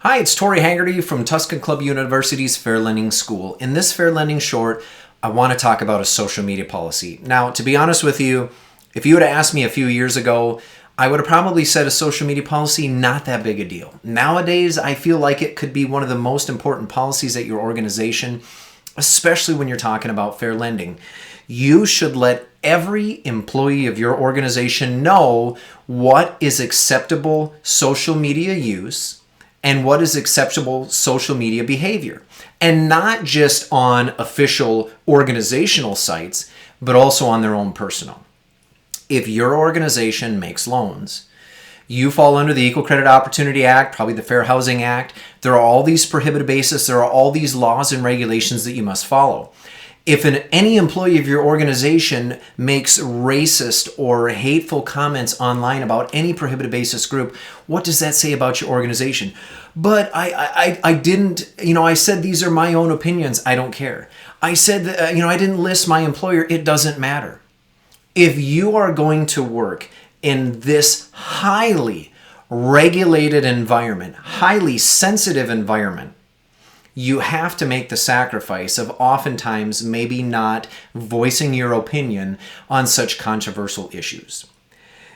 Hi, it's Tori Haggerty from Tuscan Club University's Fair Lending School. In this Fair Lending Short, I want to talk about a social media policy. Now, to be honest with you, if you would have asked me a few years ago, I would have probably said a social media policy, not that big a deal. Nowadays, I feel like it could be one of the most important policies at your organization, especially when you're talking about fair lending. You should let every employee of your organization know what is acceptable social media use and what is acceptable social media behavior. And not just on official organizational sites, but also on their own personal. If your organization makes loans, you fall under the Equal Credit Opportunity Act, probably the Fair Housing Act. There are all these prohibited bases. There are all these laws and regulations that you must follow. If any employee of your organization makes racist or hateful comments online about any prohibited basis group, what does that say about your organization? But I didn't, I said these are my own opinions. I don't care. I said that, I didn't list my employer. It doesn't matter. If you are going to work in this highly regulated environment, highly sensitive environment, you have to make the sacrifice of oftentimes maybe not voicing your opinion on such controversial issues.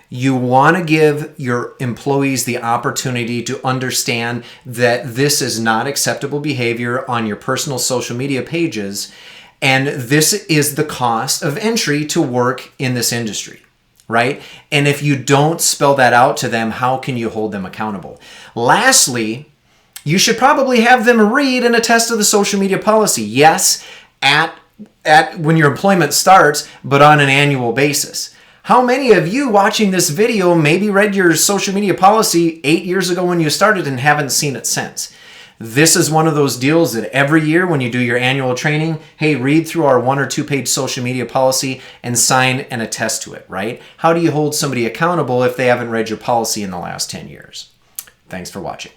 You want to give your employees the opportunity to understand that this is not acceptable behavior on your personal social media pages, and this is the cost of entry to work in this industry, right? And if you don't spell that out to them, how can you hold them accountable? Lastly, you should probably have them read and attest to the social media policy. Yes, at when your employment starts, but on an annual basis. How many of you watching this video maybe read your social media policy 8 years ago when you started and haven't seen it since? This is one of those deals that every year when you do your annual training, hey, read through our 1 or 2 page social media policy and sign and attest to it, right? How do you hold somebody accountable if they haven't read your policy in the last 10 years? Thanks for watching.